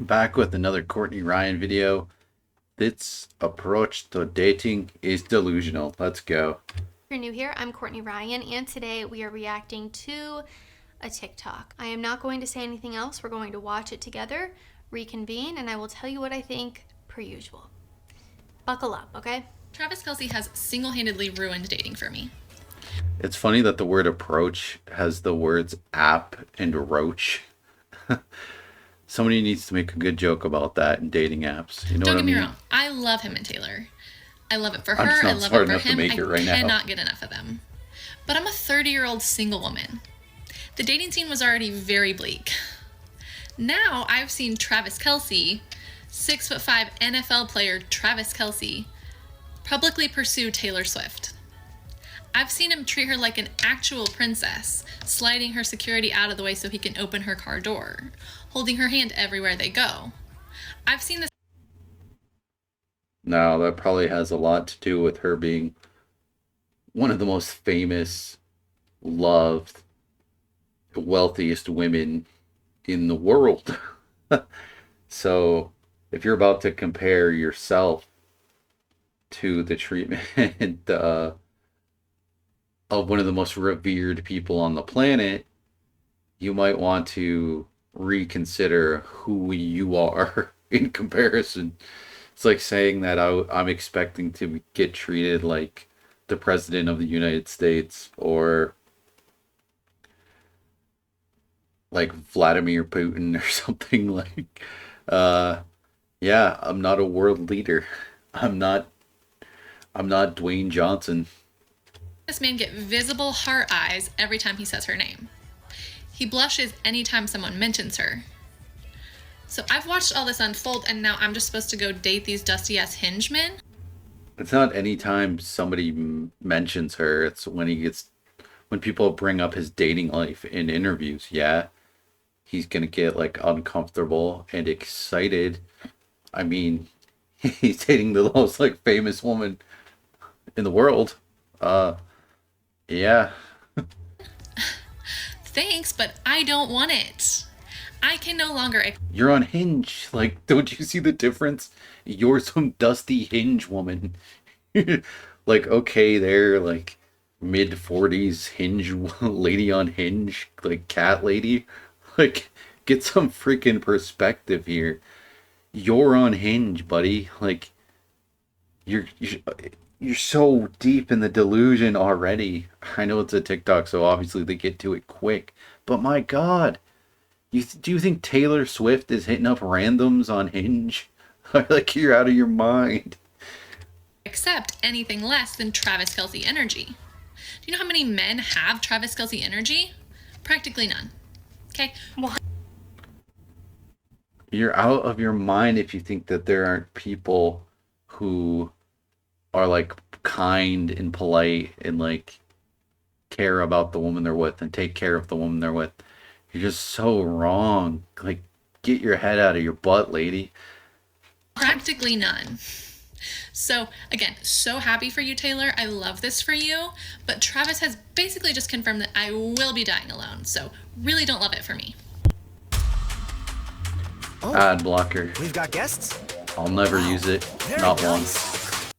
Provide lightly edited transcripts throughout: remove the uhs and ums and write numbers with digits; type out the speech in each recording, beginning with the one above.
Back with another Courtney Ryan video. This approach to dating is delusional. Let's go. If you're new here, I'm Courtney Ryan, and today we are reacting to a TikTok. I am not going to say anything else. We're going to watch it together, reconvene, and I will tell you what I think per usual. Buckle up, okay? Travis Kelce has single-handedly ruined dating for me. It's funny that the word approach has the words app and roach. Somebody needs to make a good joke about that in dating apps. You know Don't what I get me mean? wrong. I love him and Taylor. I love it for I'm just her. I not love smart it for enough to him. make it right I now. cannot get enough of them. But I'm a 30-year-old single woman. The dating scene was already very bleak. Now I've seen Travis Kelce, 6'5" NFL player Travis Kelce, publicly pursue Taylor Swift. I've seen him treat her like an actual princess, sliding her security out of the way so he can open her car door, holding her hand everywhere they go. I've seen this. Now, that probably has a lot to do with her being one of the most famous, loved, wealthiest women in the world. So, if you're about to compare yourself to the treatment of one of the most revered people on the planet, you might want to reconsider who you are in comparison. It's like saying that I'm expecting to get treated like the president of the United States or like Vladimir Putin or something like. Uh, yeah, I'm not a world leader. I'm not. I'm not Dwayne Johnson. This man get visible heart eyes every time he says her name. He blushes anytime someone mentions her. So I've watched all this unfold, and now I'm just supposed to go date these dusty-ass hinge men? It's not any time somebody mentions her. It's when people bring up his dating life in interviews. Yeah, he's gonna get like uncomfortable and excited. I mean, he's dating the most like famous woman in the world. Uh, yeah. Thanks, but I don't want it. I can no longer. You're on Hinge. Like, don't you see the difference? You're some dusty Hinge woman. Like, okay, they're like mid 40s Hinge lady on Hinge, like cat lady. Like, get some freaking perspective here. You're on Hinge, buddy. Like, you're you're so deep in the delusion already. I know it's a TikTok, so obviously they get to it quick. But my God, do you think Taylor Swift is hitting up randoms on Hinge? Like you're out of your mind. Accept anything less than Travis Kelce energy. Do you know how many men have Travis Kelce energy? Practically none. Okay? You're out of your mind if you think that there aren't people who are like kind and polite and like care about the woman they're with and take care of the woman they're with. You're just so wrong. Like, get your head out of your butt, lady. Practically none. So, again, so happy for you, Taylor. I love this for you. But Travis has basically just confirmed that I will be dying alone. So, really don't love it for me. Oh, Ad blocker. we've got guests? I'll never use it. Very Not nice. once.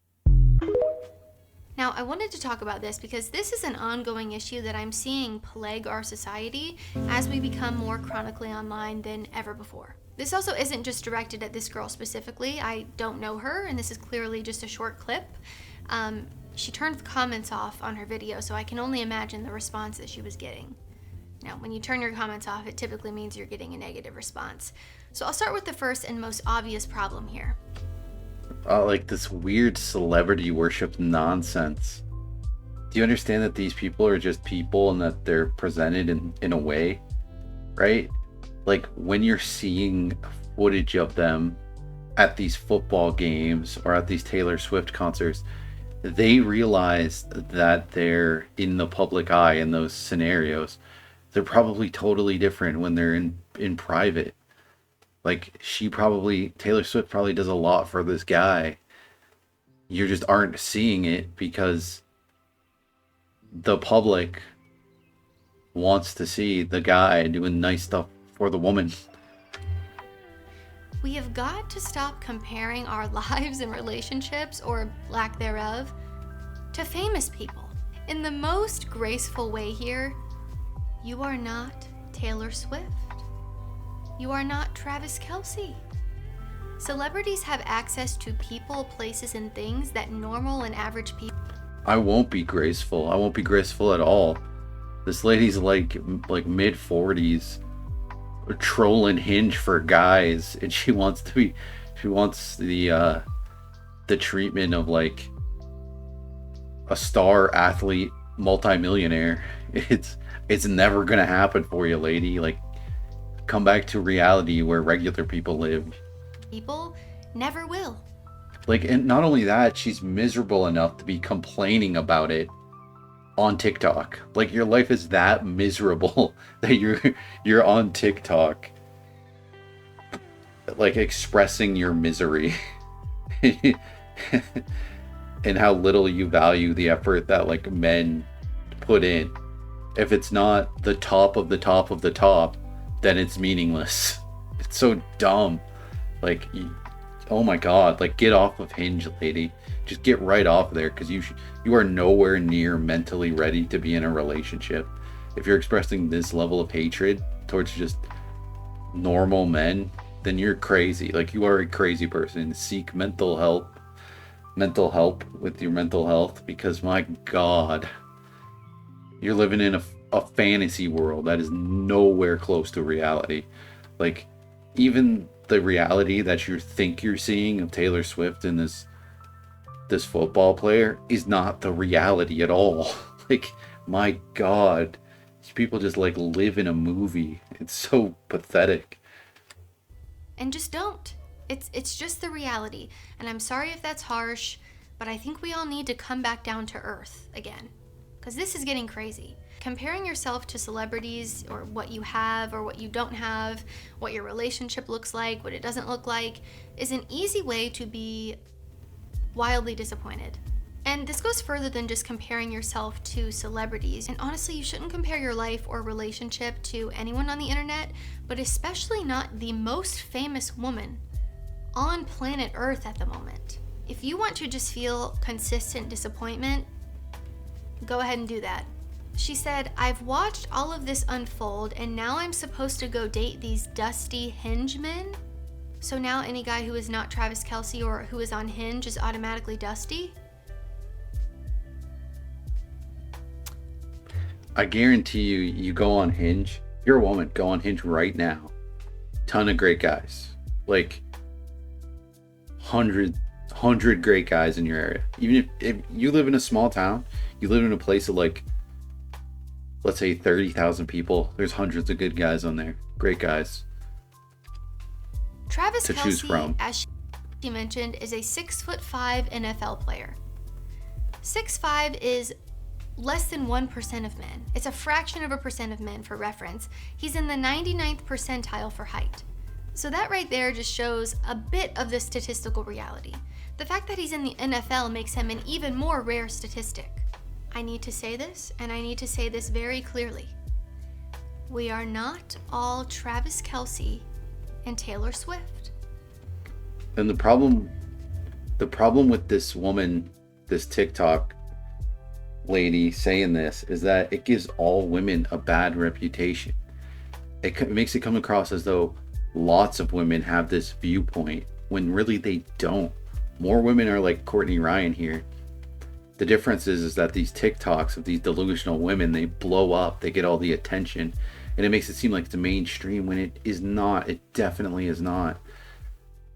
Now, I wanted to talk about this because this is an ongoing issue that I'm seeing plague our society as we become more chronically online than ever before. This also isn't just directed at this girl specifically. I don't know her, and this is clearly just a short clip. She turned the comments off on her video, so I can only imagine the response that she was getting. Now, when you turn your comments off, it typically means you're getting a negative response. So I'll start with the first and most obvious problem here. Like this weird celebrity worship nonsense. Do you understand that these people are just people and that they're presented in a way, right? Like when you're seeing footage of them at these football games or at these Taylor Swift concerts, they realize that they're in the public eye in those scenarios. They're probably totally different when they're in private. Like Taylor Swift probably does a lot for this guy. You just aren't seeing it because the public wants to see the guy doing nice stuff for the woman. We have got to stop comparing our lives and relationships, or lack thereof, to famous people. In the most graceful way here, you are not Taylor Swift. You are not Travis Kelce. Celebrities have access to people, places, and things that normal and average people. I won't be graceful. I won't be graceful at all. This lady's like mid 40s, trolling Hinge for guys, and she wants the treatment of like a star athlete multimillionaire. It's never gonna happen for you, lady. Like, come back to reality where regular people live. People never will. Like, and not only that, she's miserable enough to be complaining about it on TikTok. Like, your life is that miserable that you're on TikTok, like, expressing your misery and how little you value the effort that like men put in. If it's not the top of the top of the top, then it's meaningless. It's so dumb. Like, oh my god, like, get off of Hinge, lady. Just get right off there, because you are nowhere near mentally ready to be in a relationship. If you're expressing this level of hatred towards just normal men, then you're crazy. Like, you are a crazy person. Seek mental help with your mental health, because my god, you're living in a fantasy world that is nowhere close to reality. Like, even the reality that you think you're seeing of Taylor Swift and this football player is not the reality at all. Like, my god, these people just like live in a movie. It's so pathetic. And just don't. It's just the reality. And I'm sorry if that's harsh, but I think we all need to come back down to earth again, because this is getting crazy. Comparing yourself to celebrities, or what you have or what you don't have, what your relationship looks like, what it doesn't look like, is an easy way to be wildly disappointed. And this goes further than just comparing yourself to celebrities. And honestly, you shouldn't compare your life or relationship to anyone on the internet, but especially not the most famous woman on planet Earth at the moment. If you want to just feel consistent disappointment, go ahead and do that. She said, "I've watched all of this unfold, and now I'm supposed to go date these dusty Hinge men? So now any guy who is not Travis Kelce or who is on Hinge is automatically dusty?" I guarantee you go on Hinge. You're a woman, go on Hinge right now. Ton of great guys. Like, 100 great guys in your area. Even if you live in a small town, you live in a place of like, let's say 30,000 people, there's hundreds of good guys on there. Great guys. Travis to choose Kelce, from. as she mentioned, is a 6'5" NFL player. 6'5" is less than 1% of men. It's a fraction of a percent of men, for reference. He's in the 99th percentile for height. So that right there just shows a bit of the statistical reality. The fact that he's in the NFL makes him an even more rare statistic. I need to say this, and I need to say this very clearly. We are not all Travis Kelce and Taylor Swift. And the problem with this woman, this TikTok lady saying this, is that it gives all women a bad reputation. It makes it come across as though lots of women have this viewpoint, when really they don't. More women are like Courtney Ryan here. The difference is that these TikToks of these delusional women, they blow up, they get all the attention, and it makes it seem like it's mainstream when it is not. It definitely is not.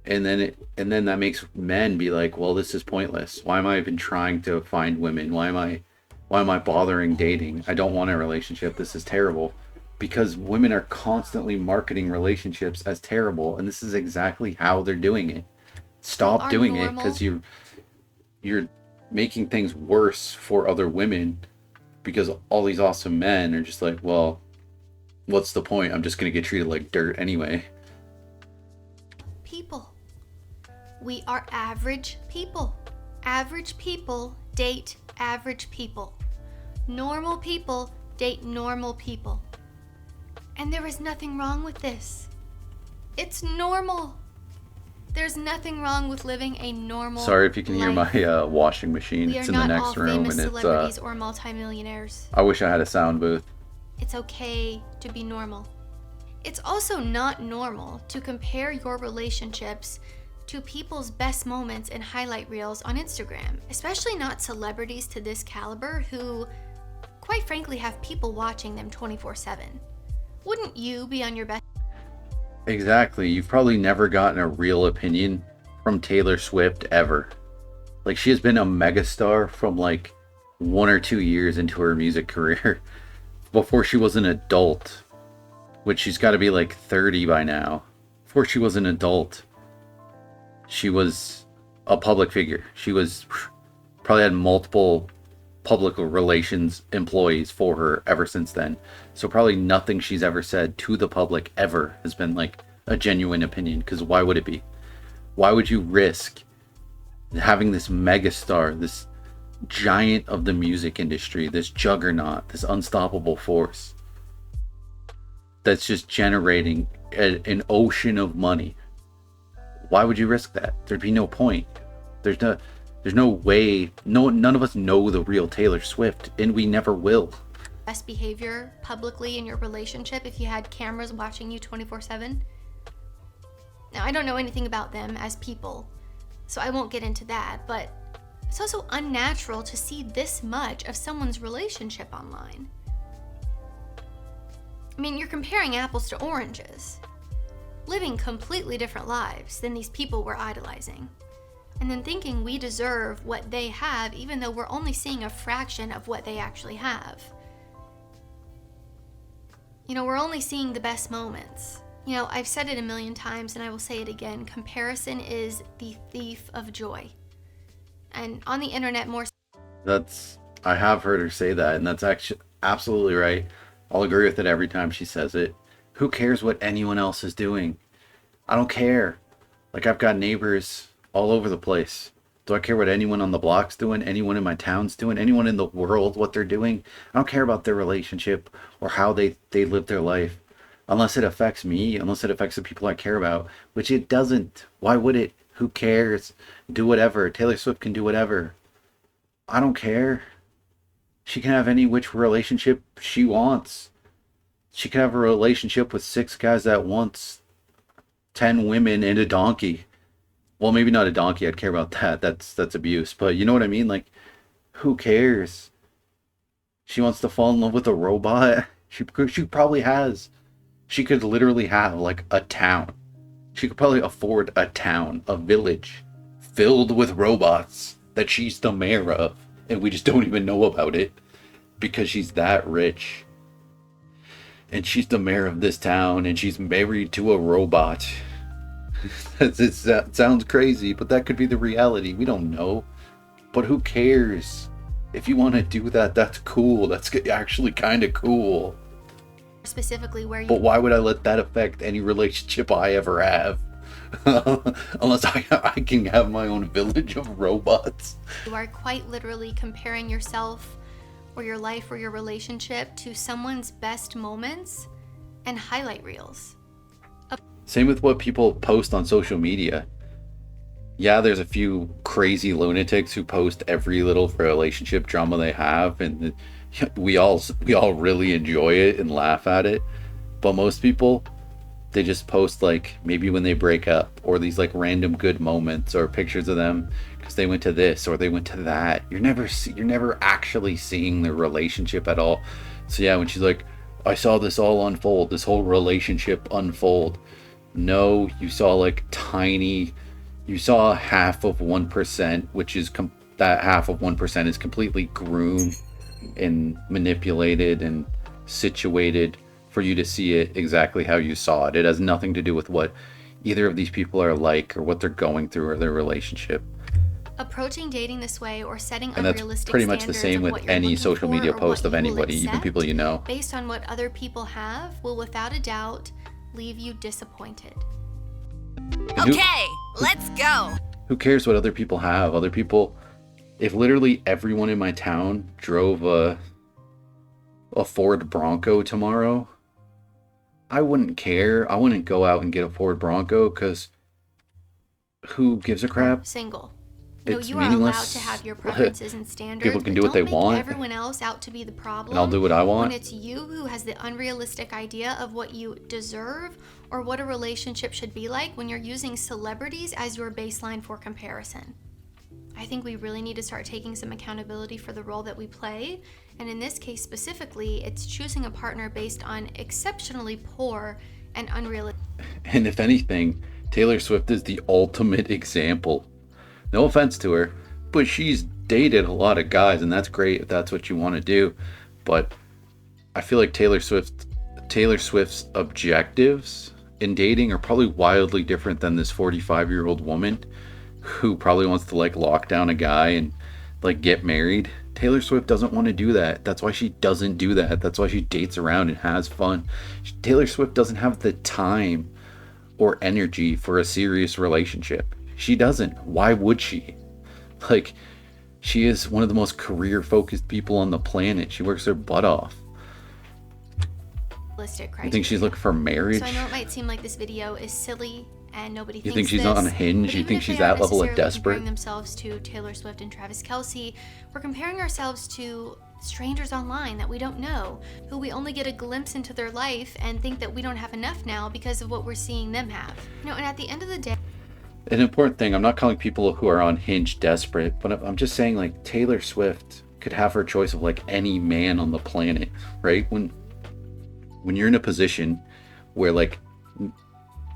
And then that makes men be like, well, this is pointless. Why am I even trying to find women? Why am I bothering dating? I don't want a relationship. This is terrible. Because women are constantly marketing relationships as terrible, and this is exactly how they're doing it. Stop doing it, because you're making things worse for other women, because all these awesome men are just like, well, what's the point? I'm just gonna get treated like dirt anyway. People. We are average people. Average people date average people. Normal people date normal people. And there is nothing wrong with this. It's normal. There's nothing wrong with living a normal Sorry if you can hear life. my washing machine. We It's are in the not next all room, famous and it's celebrities or multimillionaires. I wish I had a sound booth. It's okay to be normal. It's also not normal to compare your relationships to people's best moments and highlight reels on Instagram, especially not celebrities to this caliber who, quite frankly, have people watching them 24/7. Wouldn't you be on your best? Exactly. You've probably never gotten a real opinion from Taylor Swift ever. Like, she has been a megastar from like 1 or 2 years into her music career before she was an adult, which she's got to be like 30 by now. Before she was an adult, she was a public figure. She was probably had multiple public relations employees for her ever since then. So probably nothing she's ever said to the public ever has been like a genuine opinion, because why would it be? Why would you risk having this megastar, this giant of the music industry, this juggernaut, this unstoppable force that's just generating an ocean of money? Why would you risk that? There'd be no point. There's no way. None of us know the real Taylor Swift, and we never will. Best behavior publicly in your relationship if you had cameras watching you 24/7? Now, I don't know anything about them as people, so I won't get into that, but it's also unnatural to see this much of someone's relationship online. I mean, you're comparing apples to oranges, living completely different lives than these people we're idolizing, and then thinking we deserve what they have even though we're only seeing a fraction of what they actually have. You know, we're only seeing the best moments. You know, I've said it a million times and I will say it again. Comparison is the thief of joy. And on the internet more... I have heard her say that, and that's actually absolutely right. I'll agree with it every time she says it. Who cares what anyone else is doing? I don't care. Like, I've got neighbors all over the place. Do I care what anyone on the block's doing? Anyone in my town's doing? Anyone in the world, what they're doing? I don't care about their relationship or how they live their life. Unless it affects me, unless it affects the people I care about, which it doesn't. Why would it? Who cares? Do whatever. Taylor Swift can do whatever. I don't care. She can have any which relationship she wants. She can have a relationship with 6 guys at once, 10 women, and a donkey. Well, maybe not a donkey. I'd care about that. That's abuse. But you know what I mean? Like, who cares? She wants to fall in love with a robot. She probably has. She could literally have like a town. She could probably afford a town, a village, filled with robots that she's the mayor of, and we just don't even know about it because she's that rich. And she's the mayor of this town, and she's married to a robot. That sounds crazy, but that could be the reality. We don't know. But who cares? If you want to do that, that's cool. That's actually kind of cool. specifically where you... But why would I let that affect any relationship I ever have? Unless I can have my own village of robots. You are quite literally comparing yourself or your life or your relationship to someone's best moments and highlight reels. Same with what people post on social media. Yeah, there's a few crazy lunatics who post every little relationship drama they have, and we all really enjoy it and laugh at it. But most people, they just post like maybe when they break up, or these like random good moments, or pictures of them because they went to this or they went to that. You're never actually seeing the relationship at all. So yeah, when she's like, I saw this all unfold, this whole relationship unfold. No, you saw you saw half of 1%, which is that half of 1% is completely groomed and manipulated and situated for you to see it exactly how you saw it. It has nothing to do with what either of these people are like or what they're going through or their relationship. Approaching dating this way or setting and that's unrealistic pretty much the same with any social media post of anybody, even people you know. Based on what other people have will without a doubt leave you disappointed. Okay, let's go. Who cares what other people have? Other people, if literally everyone in my town drove a Ford Bronco tomorrow, I wouldn't care. I wouldn't go out and get a Ford Bronco because who gives a crap? Single. It's You are allowed meaningless. to have your preferences and standards. People can but do what they don't make want. everyone else out to be the problem. And I'll do what I want. When it's you who has the unrealistic idea of what you deserve or what a relationship should be like when you're using celebrities as your baseline for comparison. I think we really need to start taking some accountability for the role that we play. And in this case specifically, it's choosing a partner based on exceptionally poor and unrealistic. And if anything, Taylor Swift is the ultimate example. No offense to her, but she's dated a lot of guys, and that's great if that's what you want to do. But I feel like Taylor Swift's objectives in dating are probably wildly different than this 45-year-old woman who probably wants to like lock down a guy and like get married. Taylor Swift doesn't want to do that. That's why she doesn't do that. That's why she dates around and has fun. Taylor Swift doesn't have the time or energy for a serious relationship. She doesn't. Why would she? Like, she is one of the most career-focused people on the planet. She works her butt off. You think she's looking for marriage? So I know it might seem like this video is silly and nobody thinks You think she's this, on Hinge? but You even think if she's they aren't that level of necessarily desperate? comparing themselves to Taylor Swift and Travis Kelce, we're comparing ourselves to strangers online that we don't know, who we only get a glimpse into their life and think that we don't have enough now because of what we're seeing them have. And at the end of the day, An important thing, I'm not calling people who are on Hinge desperate, but I'm just saying like Taylor Swift could have her choice of like any man on the planet, right? When you're in a position where like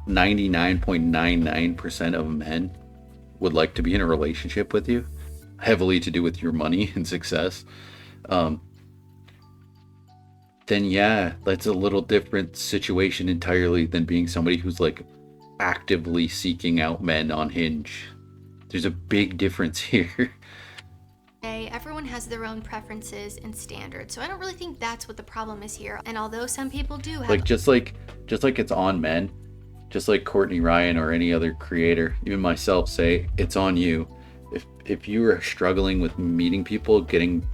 99.99% of men would like to be in a relationship with you, heavily to do with your money and success, then yeah, that's a little different situation entirely than being somebody who's like actively seeking out men on Hinge. There's a big difference here. everyone has their own preferences and standards, so I don't really think that's what the problem is here. And although some people do have Just like it's on men, just like Courtney Ryan or any other creator, even myself, say it's on you. If you are struggling with meeting people, getting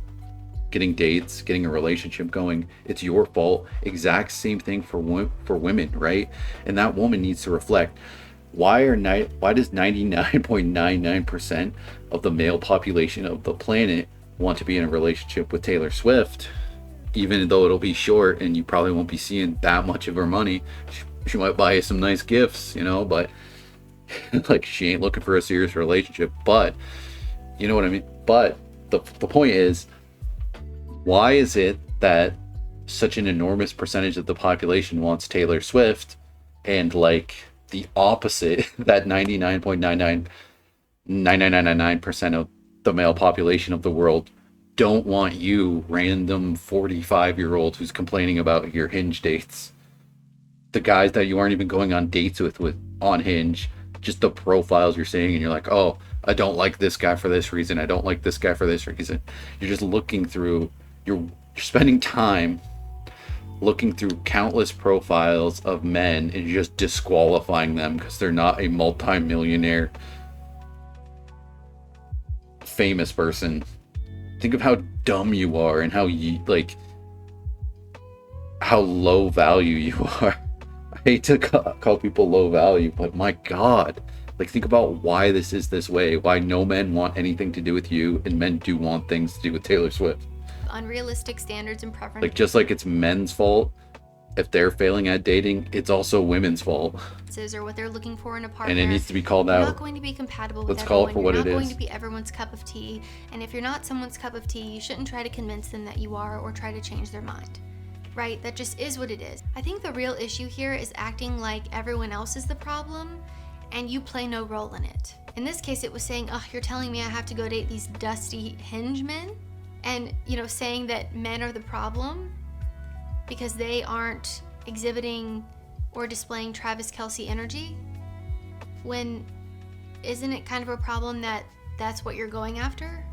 dates, getting a relationship going, it's your fault. Exact same thing for women, right? And that woman needs to reflect, why does 99.99% of the male population of the planet want to be in a relationship with Taylor Swift, even though it'll be short and you probably won't be seeing that much of her money? She might buy you some nice gifts, but like she ain't looking for a serious relationship. But you know what I mean? But the point is, why is it that such an enormous percentage of the population wants Taylor Swift, and like the opposite, that 99.999999% of the male population of the world don't want you, random 45-year-old who's complaining about your Hinge dates? The guys that you aren't even going on dates with on Hinge, just the profiles you're seeing, and you're like, oh, I don't like this guy for this reason, I don't like this guy for this reason. You're just looking through, you're spending time looking through countless profiles of men and just disqualifying them because they're not a multi-millionaire famous person. Think of how dumb you are and how how low value you are. I hate to call people low value, but my God, like, think about why this is this way, why no men want anything to do with you and men do want things to do with Taylor Swift. unrealistic standards and preferences. Like, just like it's men's fault if they're failing at dating, it's also women's fault. Or what they're looking for in a partner. And it needs to be called You're out. not going to be compatible with Let's everyone. call it for what it You're not is. going to be everyone's cup of tea. And if you're not someone's cup of tea, you shouldn't try to convince them that you are or try to change their mind. Right? That just is what it is. I think the real issue here is acting like everyone else is the problem and you play no role in it. In this case, it was saying, oh, you're telling me I have to go date these dusty Hinge men? And, saying that men are the problem because they aren't exhibiting or displaying Travis Kelce energy, when isn't it kind of a problem that that's what you're going after?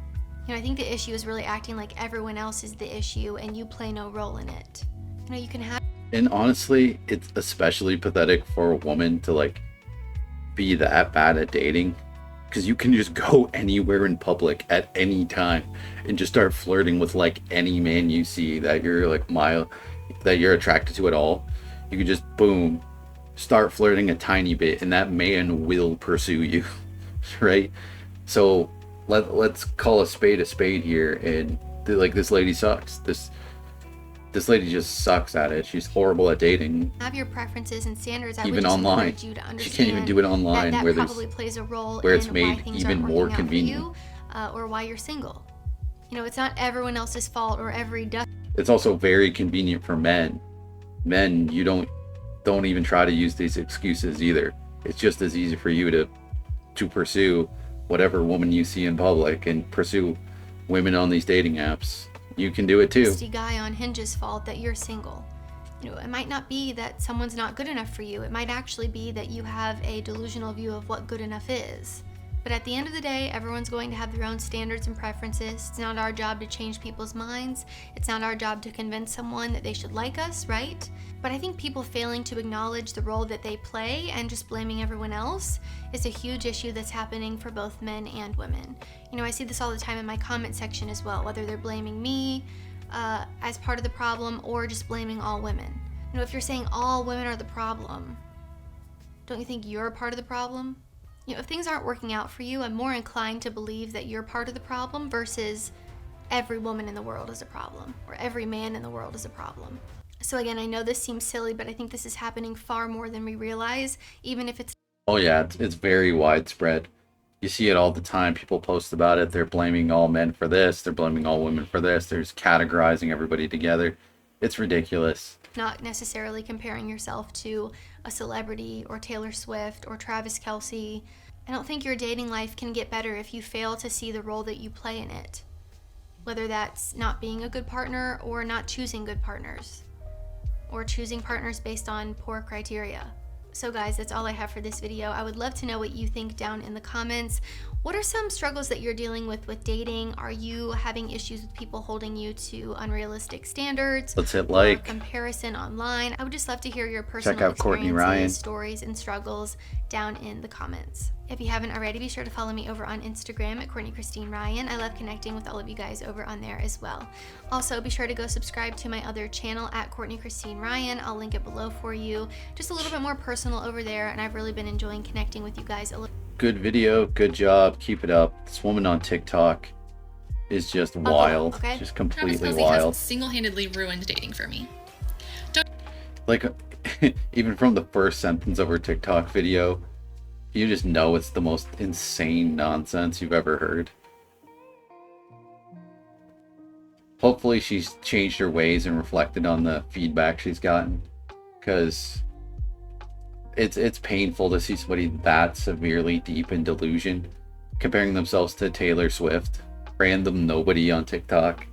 I think the issue is really acting like everyone else is the issue and you play no role in it. You can have... And honestly, it's especially pathetic for a woman to be that bad at dating, because you can just go anywhere in public at any time and just start flirting with any man you see that you're that you're attracted to at all. You could just boom, start flirting a tiny bit and that man will pursue you. right? So let's call a spade here, and like, this lady sucks. This lady just sucks at it. She's horrible at dating. Have your preferences and standards. I Even would just online. encourage you to understand She can't even do it online that where probably plays a role where it's in made why things even aren't more working out for convenient. you, or why you're single. You know, it's not everyone else's fault or every duck. It's also very convenient for men. Men, you don't even try to use these excuses either. It's just as easy for you to pursue whatever woman you see in public and pursue women on these dating apps. You can do it too. Nasty guy on Hinge's fault that you're single. You know, it might not be that someone's not good enough for you. It might actually be that you have a delusional view of what good enough is. But at the end of the day, everyone's going to have their own standards and preferences. It's not our job to change people's minds. It's not our job to convince someone that they should like us, right? But I think people failing to acknowledge the role that they play and just blaming everyone else is a huge issue that's happening for both men and women. You know, I see this all the time in my comment section as well, whether they're blaming me as part of the problem or just blaming all women. You know, if you're saying all women are the problem, don't you think you're a part of the problem? You know, if things aren't working out for you, I'm more inclined to believe that you're part of the problem versus every woman in the world is a problem or every man in the world is a problem. So again, I know this seems silly, but I think this is happening far more than we realize, even if it's... Oh yeah, it's very widespread. You see it all the time. People post about it. They're blaming all men for this. They're blaming all women for this. They're just categorizing everybody together. It's ridiculous. Not necessarily comparing yourself to a celebrity or Taylor Swift or Travis Kelce. I don't think your dating life can get better if you fail to see the role that you play in it. Whether that's not being a good partner or not choosing good partners. Or choosing partners based on poor criteria. So guys, that's all I have for this video. I would love to know what you think down in the comments. What are some struggles that you're dealing with dating? Are you having issues with people holding you to unrealistic standards? Let's hit Or like. comparison online? I would just love to hear your personal Check out Courtney Ryan. stories, and struggles down in the comments. If you haven't already, be sure to follow me over on Instagram at Courtney Christine Ryan. I love connecting with all of you guys over on there as well. Also, be sure to go subscribe to my other channel at Courtney Christine Ryan. I'll link it below for you. Just a little bit more personal over there, and I've really been enjoying connecting with you guys a little. Good video, good job, keep it up. This woman on TikTok is just wild, okay? just Travis completely Kelce wild. has single-handedly ruined dating for me. Like, even from the first sentence of her TikTok video, you just know it's the most insane nonsense you've ever heard. Hopefully she's changed her ways and reflected on the feedback she's gotten, because it's painful to see somebody that severely deep in delusion comparing themselves to Taylor Swift, random nobody on TikTok.